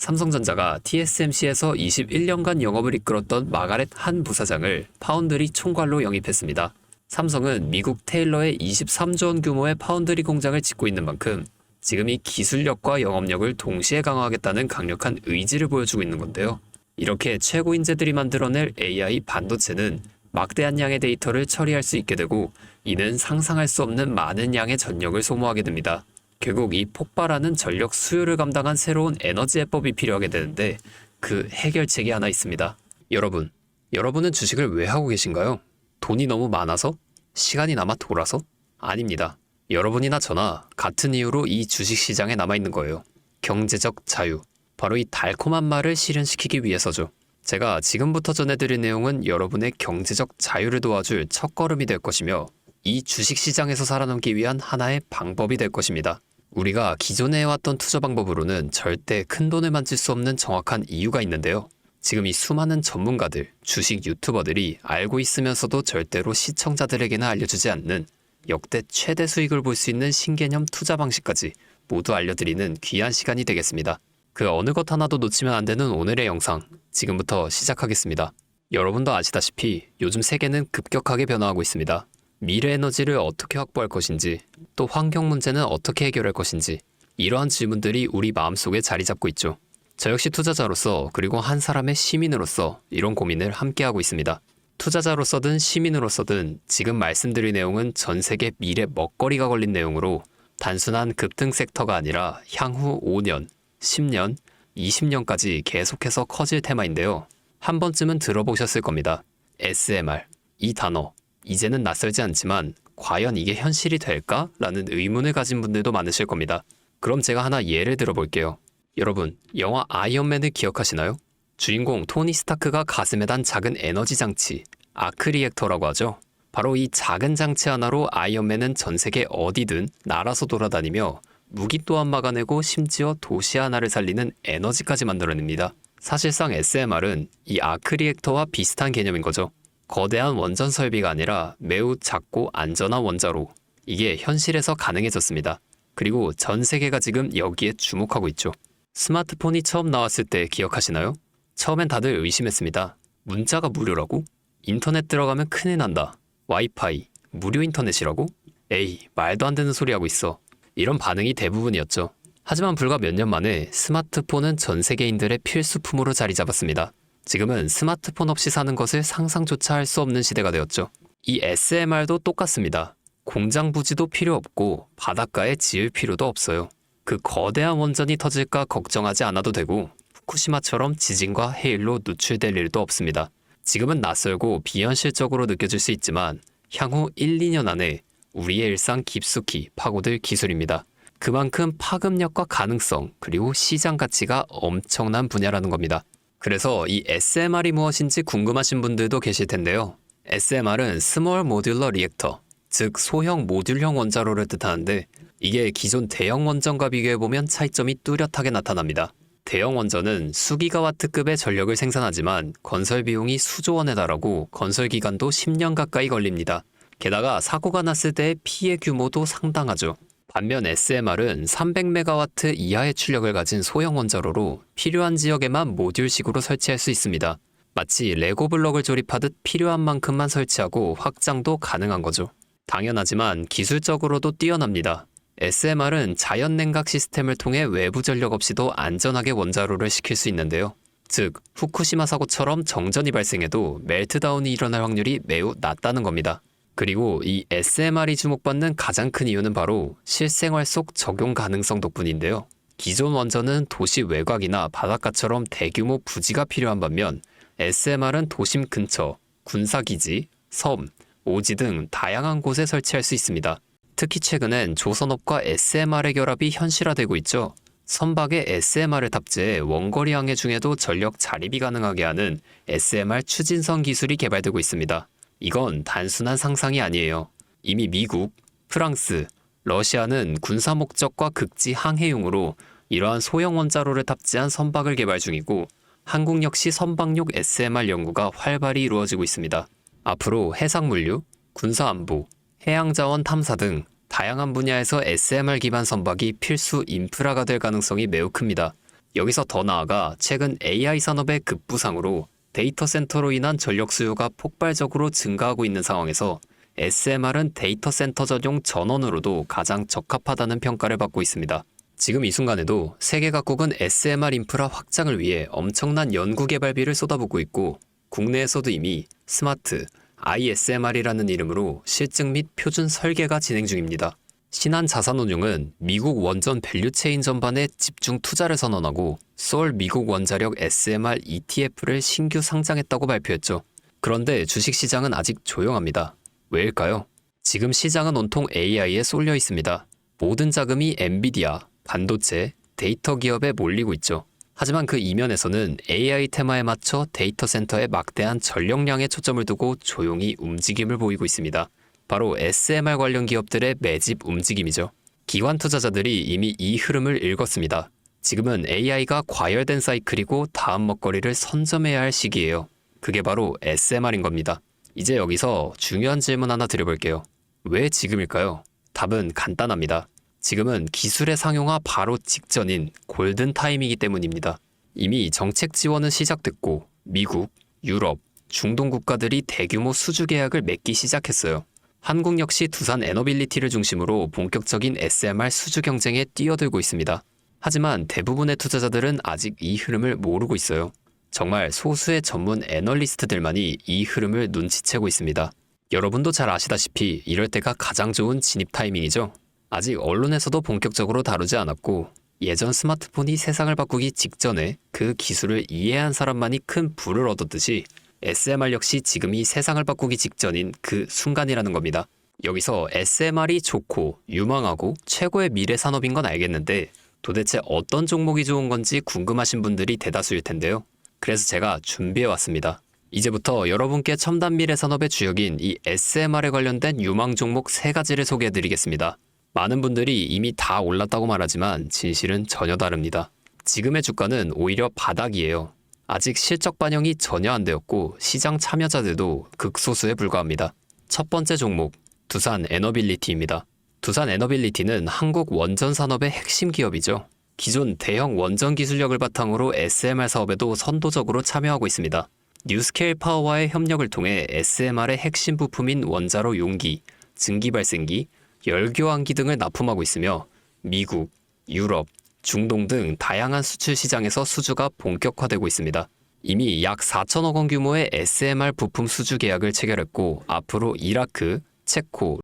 삼성전자가 TSMC에서 21년간 영업을 이끌었던 마가렛 한 부사장을 파운드리 총괄로 영입했습니다. 삼성은 미국 테일러에 23조 원 규모의 파운드리 공장을 짓고 있는 만큼 지금 이 기술력과 영업력을 동시에 강화하겠다는 강력한 의지를 보여주고 있는 건데요. 이렇게 최고 인재들이 만들어낼 AI 반도체는 막대한 양의 데이터를 처리할 수 있게 되고 이는 상상할 수 없는 많은 양의 전력을 소모하게 됩니다. 결국 이 폭발하는 전력 수요를 감당한 새로운 에너지 해법이 필요하게 되는데 그 해결책이 하나 있습니다. 여러분은 주식을 왜 하고 계신가요? 돈이 너무 많아서? 시간이 남아 돌아서? 아닙니다. 여러분이나 저나 같은 이유로 이 주식시장에 남아있는 거예요. 경제적 자유. 바로 이 달콤한 말을 실현시키기 위해서죠. 제가 지금부터 전해드릴 내용은 여러분의 경제적 자유를 도와줄 첫걸음이 될 것이며 이 주식시장에서 살아남기 위한 하나의 방법이 될 것입니다. 우리가 기존에 해왔던 투자 방법으로는 절대 큰 돈을 만질 수 없는 정확한 이유가 있는데요. 지금 이 수많은 전문가들, 주식 유튜버들이 알고 있으면서도 절대로 시청자들에게는 알려주지 않는 역대 최대 수익을 볼 수 있는 신개념 투자 방식까지 모두 알려드리는 귀한 시간이 되겠습니다. 그 어느 것 하나도 놓치면 안 되는 오늘의 영상, 지금부터 시작하겠습니다. 여러분도 아시다시피 요즘 세계는 급격하게 변화하고 있습니다. 미래 에너지를 어떻게 확보할 것인지, 또 환경 문제는 어떻게 해결할 것인지, 이러한 질문들이 우리 마음속에 자리 잡고 있죠. 저 역시 투자자로서 그리고 한 사람의 시민으로서 이런 고민을 함께하고 있습니다. 투자자로서든 시민으로서든 지금 말씀드릴 내용은 전 세계 미래 먹거리가 걸린 내용으로 단순한 급등 섹터가 아니라 향후 5년, 10년, 20년까지 계속해서 커질 테마인데요. 한 번쯤은 들어보셨을 겁니다. SMR, 이 단어. 이제는 낯설지 않지만 과연 이게 현실이 될까? 라는 의문을 가진 분들도 많으실 겁니다. 그럼 제가 하나 예를 들어볼게요. 여러분, 영화 아이언맨을 기억하시나요? 주인공 토니 스타크가 가슴에 단 작은 에너지 장치, 아크 리액터라고 하죠. 바로 이 작은 장치 하나로 아이언맨은 전 세계 어디든 날아서 돌아다니며 무기 또한 막아내고 심지어 도시 하나를 살리는 에너지까지 만들어냅니다. 사실상 SMR은 이 아크 리액터와 비슷한 개념인 거죠. 거대한 원전 설비가 아니라 매우 작고 안전한 원자로. 이게 현실에서 가능해졌습니다. 그리고 전 세계가 지금 여기에 주목하고 있죠. 스마트폰이 처음 나왔을 때 기억하시나요? 처음엔 다들 의심했습니다. 문자가 무료라고? 인터넷 들어가면 큰일 난다. 와이파이, 무료 인터넷이라고? 에이, 말도 안 되는 소리 하고 있어. 이런 반응이 대부분이었죠. 하지만 불과 몇 년 만에 스마트폰은 전 세계인들의 필수품으로 자리 잡았습니다. 지금은 스마트폰 없이 사는 것을 상상조차 할 수 없는 시대가 되었죠. 이 SMR도 똑같습니다. 공장 부지도 필요 없고 바닷가에 지을 필요도 없어요. 그 거대한 원전이 터질까 걱정하지 않아도 되고 후쿠시마처럼 지진과 해일로 노출될 일도 없습니다. 지금은 낯설고 비현실적으로 느껴질 수 있지만 향후 1, 2년 안에 우리의 일상 깊숙이 파고들 기술입니다. 그만큼 파급력과 가능성 그리고 시장 가치가 엄청난 분야라는 겁니다. 그래서 이 SMR이 무엇인지 궁금하신 분들도 계실 텐데요. SMR은 스몰 모듈러 리액터, 즉 소형 모듈형 원자로를 뜻하는데 이게 기존 대형 원전과 비교해보면 차이점이 뚜렷하게 나타납니다. 대형 원전은 수기가와트급의 전력을 생산하지만 건설 비용이 수조 원에 달하고 건설 기간도 10년 가까이 걸립니다. 게다가 사고가 났을 때의 피해 규모도 상당하죠. 반면 SMR은 300메가와트 이하의 출력을 가진 소형 원자로로 필요한 지역에만 모듈식으로 설치할 수 있습니다. 마치 레고 블럭을 조립하듯 필요한 만큼만 설치하고 확장도 가능한 거죠. 당연하지만 기술적으로도 뛰어납니다. SMR은 자연 냉각 시스템을 통해 외부 전력 없이도 안전하게 원자로를 식힐 수 있는데요. 즉, 후쿠시마 사고처럼 정전이 발생해도 멜트다운이 일어날 확률이 매우 낮다는 겁니다. 그리고 이 SMR이 주목받는 가장 큰 이유는 바로 실생활 속 적용 가능성 덕분인데요. 기존 원전은 도시 외곽이나 바닷가처럼 대규모 부지가 필요한 반면 SMR은 도심 근처, 군사기지, 섬, 오지 등 다양한 곳에 설치할 수 있습니다. 특히 최근엔 조선업과 SMR의 결합이 현실화되고 있죠. 선박에 SMR을 탑재해 원거리 항해 중에도 전력 자립이 가능하게 하는 SMR 추진선 기술이 개발되고 있습니다. 이건 단순한 상상이 아니에요. 이미 미국, 프랑스, 러시아는 군사 목적과 극지 항해용으로 이러한 소형 원자로를 탑재한 선박을 개발 중이고 한국 역시 선박용 SMR 연구가 활발히 이루어지고 있습니다. 앞으로 해상물류, 군사안보, 해양자원 탐사 등 다양한 분야에서 SMR 기반 선박이 필수 인프라가 될 가능성이 매우 큽니다. 여기서 더 나아가 최근 AI 산업의 급부상으로 데이터 센터로 인한 전력 수요가 폭발적으로 증가하고 있는 상황에서 SMR은 데이터 센터 전용 전원으로도 가장 적합하다는 평가를 받고 있습니다. 지금 이 순간에도 세계 각국은 SMR 인프라 확장을 위해 엄청난 연구 개발비를 쏟아붓고 있고 국내에서도 이미 스마트 ISMR이라는 이름으로 실증 및 표준 설계가 진행 중입니다. 신한자산운용은 미국 원전 밸류체인 전반에 집중 투자를 선언하고 서울 미국 원자력 SMR ETF를 신규 상장했다고 발표했죠. 그런데 주식시장은 아직 조용합니다. 왜일까요? 지금 시장은 온통 AI에 쏠려 있습니다. 모든 자금이 엔비디아, 반도체, 데이터 기업에 몰리고 있죠. 하지만 그 이면에서는 AI 테마에 맞춰 데이터 센터에 막대한 전력량에 초점을 두고 조용히 움직임을 보이고 있습니다. 바로 SMR 관련 기업들의 매집 움직임이죠. 기관 투자자들이 이미 이 흐름을 읽었습니다. 지금은 AI가 과열된 사이클이고 다음 먹거리를 선점해야 할 시기예요. 그게 바로 SMR인 겁니다. 이제 여기서 중요한 질문 하나 드려볼게요. 왜 지금일까요? 답은 간단합니다. 지금은 기술의 상용화 바로 직전인 골든 타임이기 때문입니다. 이미 정책 지원은 시작됐고 미국, 유럽, 중동 국가들이 대규모 수주 계약을 맺기 시작했어요. 한국 역시 두산 에너빌리티를 중심으로 본격적인 SMR 수주 경쟁에 뛰어들고 있습니다. 하지만 대부분의 투자자들은 아직 이 흐름을 모르고 있어요. 정말 소수의 전문 애널리스트들만이 이 흐름을 눈치채고 있습니다. 여러분도 잘 아시다시피 이럴 때가 가장 좋은 진입 타이밍이죠. 아직 언론에서도 본격적으로 다루지 않았고 예전 스마트폰이 세상을 바꾸기 직전에 그 기술을 이해한 사람만이 큰 부를 얻었듯이 SMR 역시 지금이 세상을 바꾸기 직전인 그 순간이라는 겁니다. 여기서 SMR이 좋고 유망하고 최고의 미래 산업인 건 알겠는데 도대체 어떤 종목이 좋은 건지 궁금하신 분들이 대다수일 텐데요. 그래서 제가 준비해 왔습니다. 이제부터 여러분께 첨단 미래 산업의 주역인 이 SMR에 관련된 유망 종목 3가지를 소개해 드리겠습니다. 많은 분들이 이미 다 올랐다고 말하지만 진실은 전혀 다릅니다. 지금의 주가는 오히려 바닥이에요. 아직 실적 반영이 전혀 안 되었고 시장 참여자들도 극소수에 불과합니다. 첫 번째 종목, 두산 에너빌리티입니다. 두산 에너빌리티는 한국 원전 산업의 핵심 기업이죠. 기존 대형 원전 기술력을 바탕으로 SMR 사업에도 선도적으로 참여하고 있습니다. 뉴스케일 파워와의 협력을 통해 SMR의 핵심 부품인 원자로 용기, 증기 발생기, 열교환기 등을 납품하고 있으며 미국, 유럽, 중동 등 다양한 수출 시장에서 수주가 본격화되고 있습니다. 이미 약 4천억 원 규모의 SMR 부품 수주 계약을 체결했고 앞으로 이라크, 체코,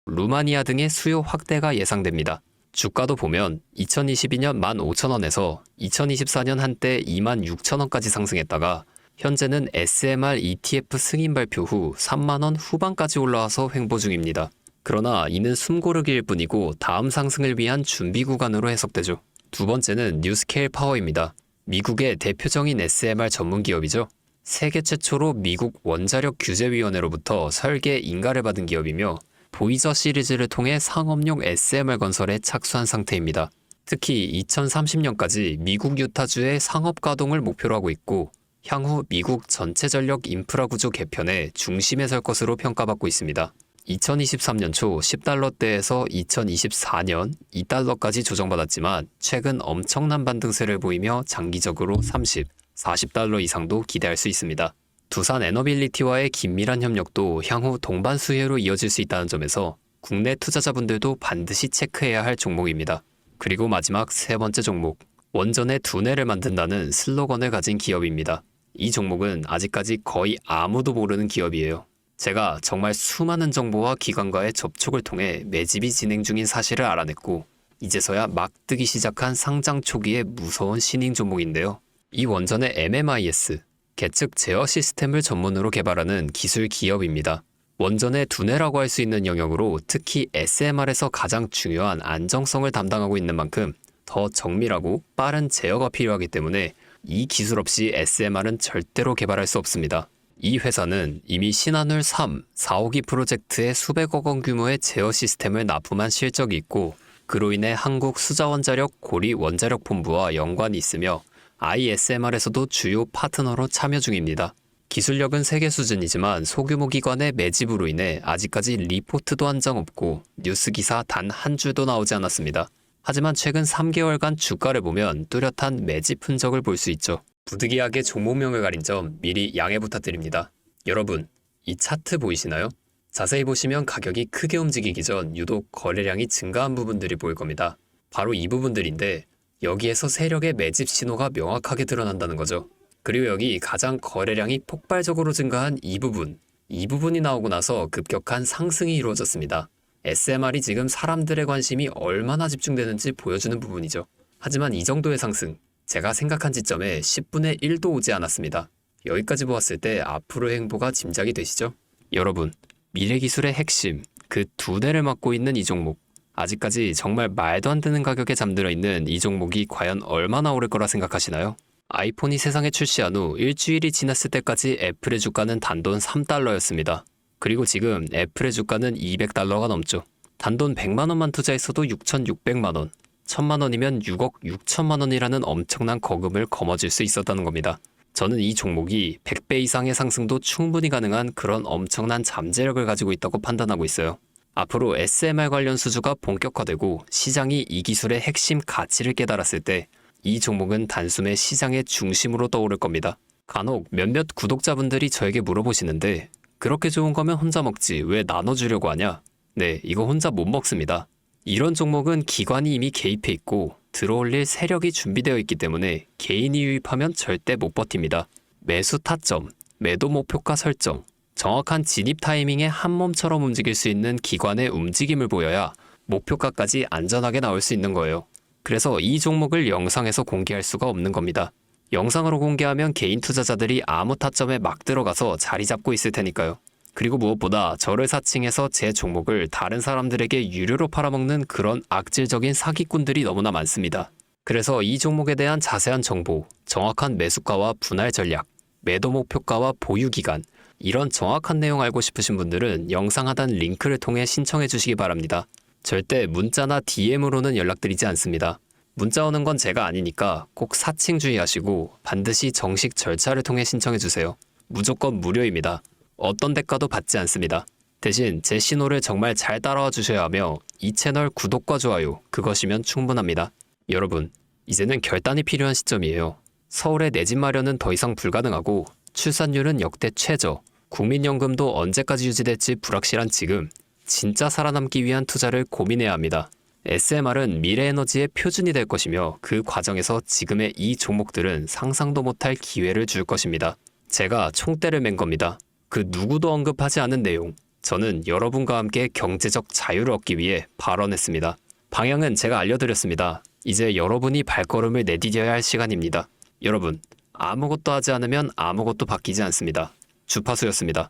루마니아 등의 수요 확대가 예상됩니다. 주가도 보면 2022년 15,000원에서 2024년 한때 26,000원까지 상승했다가 현재는 SMR ETF 승인 발표 후 3만원 후반까지 올라와서 횡보 중입니다. 그러나 이는 숨고르기일 뿐이고 다음 상승을 위한 준비 구간으로 해석되죠. 두 번째는 뉴스케일 파워입니다. 미국의 대표적인 SMR 전문 기업이죠. 세계 최초로 미국 원자력 규제위원회로부터 설계 인가를 받은 기업이며 보이저 시리즈를 통해 상업용 SMR 건설에 착수한 상태입니다. 특히 2030년까지 미국 유타주의 상업 가동을 목표로 하고 있고 향후 미국 전체 전력 인프라 구조 개편의 중심에 설 것으로 평가받고 있습니다. 2023년 초 10달러대에서 2024년 2달러까지 조정받았지만 최근 엄청난 반등세를 보이며 장기적으로 30, 40달러 이상도 기대할 수 있습니다. 두산 에너빌리티와의 긴밀한 협력도 향후 동반 수혜로 이어질 수 있다는 점에서 국내 투자자분들도 반드시 체크해야 할 종목입니다. 그리고 마지막 3번째 종목, 원전의 두뇌를 만든다는 슬로건을 가진 기업입니다. 이 종목은 아직까지 거의 아무도 모르는 기업이에요. 제가 정말 수많은 정보와 기관과의 접촉을 통해 매집이 진행 중인 사실을 알아냈고 이제서야 막 뜨기 시작한 상장 초기의 무서운 신흥 종목인데요. 이 원전의 MMIS, 계측 제어 시스템을 전문으로 개발하는 기술 기업입니다. 원전의 두뇌라고 할 수 있는 영역으로 특히 SMR에서 가장 중요한 안정성을 담당하고 있는 만큼 더 정밀하고 빠른 제어가 필요하기 때문에 이 기술 없이 SMR은 절대로 개발할 수 없습니다. 이 회사는 이미 신한울 3, 4호기 프로젝트에 수백억 원 규모의 제어 시스템을 납품한 실적이 있고 그로 인해 한국 수자원자력 고리 원자력본부와 연관이 있으며 ISMR에서도 주요 파트너로 참여 중입니다. 기술력은 세계 수준이지만 소규모 기관의 매집으로 인해 아직까지 리포트도 한 장 없고 뉴스 기사 단 한 줄도 나오지 않았습니다. 하지만 최근 3개월간 주가를 보면 뚜렷한 매집 흔적을 볼 수 있죠. 부득이하게 종목명을 가린 점 미리 양해 부탁드립니다. 여러분, 이 차트 보이시나요? 자세히 보시면 가격이 크게 움직이기 전 유독 거래량이 증가한 부분들이 보일 겁니다. 바로 이 부분들인데 여기에서 세력의 매집 신호가 명확하게 드러난다는 거죠. 그리고 여기 가장 거래량이 폭발적으로 증가한 이 부분이 나오고 나서 급격한 상승이 이루어졌습니다. SMR이 지금 사람들의 관심이 얼마나 집중되는지 보여주는 부분이죠. 하지만 이 정도의 상승, 제가 생각한 지점에 10분의 1도 오지 않았습니다. 여기까지 보았을 때 앞으로의 행보가 짐작이 되시죠? 여러분, 미래기술의 핵심, 그 두 대를 맡고 있는 이 종목, 아직까지 정말 말도 안 되는 가격에 잠들어 있는 이 종목이 과연 얼마나 오를 거라 생각하시나요? 아이폰이 세상에 출시한 후 일주일이 지났을 때까지 애플의 주가는 단돈 3달러였습니다. 그리고 지금 애플의 주가는 200달러가 넘죠. 단돈 100만 원만 투자했어도 6,600만 원, 1,000만 원이면 6억 6천만 원이라는 엄청난 거금을 거머쥘 수 있었다는 겁니다. 저는 이 종목이 100배 이상의 상승도 충분히 가능한 그런 엄청난 잠재력을 가지고 있다고 판단하고 있어요. 앞으로 SMR 관련 수주가 본격화되고 시장이 이 기술의 핵심 가치를 깨달았을 때 이 종목은 단숨에 시장의 중심으로 떠오를 겁니다. 간혹 몇몇 구독자분들이 저에게 물어보시는데 그렇게 좋은 거면 혼자 먹지 왜 나눠주려고 하냐? 네, 이거 혼자 못 먹습니다. 이런 종목은 기관이 이미 개입해 있고 들어올릴 세력이 준비되어 있기 때문에 개인이 유입하면 절대 못 버팁니다. 매수 타점, 매도 목표가 설정, 정확한 진입 타이밍에 한 몸처럼 움직일 수 있는 기관의 움직임을 보여야 목표가까지 안전하게 나올 수 있는 거예요. 그래서 이 종목을 영상에서 공개할 수가 없는 겁니다. 영상으로 공개하면 개인 투자자들이 아무 타점에 막 들어가서 자리 잡고 있을 테니까요. 그리고 무엇보다 저를 사칭해서 제 종목을 다른 사람들에게 유료로 팔아먹는 그런 악질적인 사기꾼들이 너무나 많습니다. 그래서 이 종목에 대한 자세한 정보, 정확한 매수가와 분할 전략, 매도 목표가와 보유 기간, 이런 정확한 내용 알고 싶으신 분들은 영상 하단 링크를 통해 신청해 주시기 바랍니다. 절대 문자나 DM으로는 연락드리지 않습니다. 문자 오는 건 제가 아니니까 꼭 사칭 주의하시고 반드시 정식 절차를 통해 신청해 주세요. 무조건 무료입니다. 어떤 대가도 받지 않습니다. 대신 제 신호를 정말 잘 따라와 주셔야 하며 이 채널 구독과 좋아요, 그것이면 충분합니다. 여러분, 이제는 결단이 필요한 시점이에요. 서울의 내 집 마련은 더 이상 불가능하고 출산율은 역대 최저, 국민연금도 언제까지 유지될지 불확실한 지금, 진짜 살아남기 위한 투자를 고민해야 합니다. SMR은 미래에너지의 표준이 될 것이며 그 과정에서 지금의 이 종목들은 상상도 못할 기회를 줄 것입니다. 제가 총대를 맨 겁니다. 그 누구도 언급하지 않은 내용, 저는 여러분과 함께 경제적 자유를 얻기 위해 발언했습니다. 방향은 제가 알려드렸습니다. 이제 여러분이 발걸음을 내디뎌야 할 시간입니다. 여러분, 아무것도 하지 않으면 아무것도 바뀌지 않습니다. 주파수였습니다.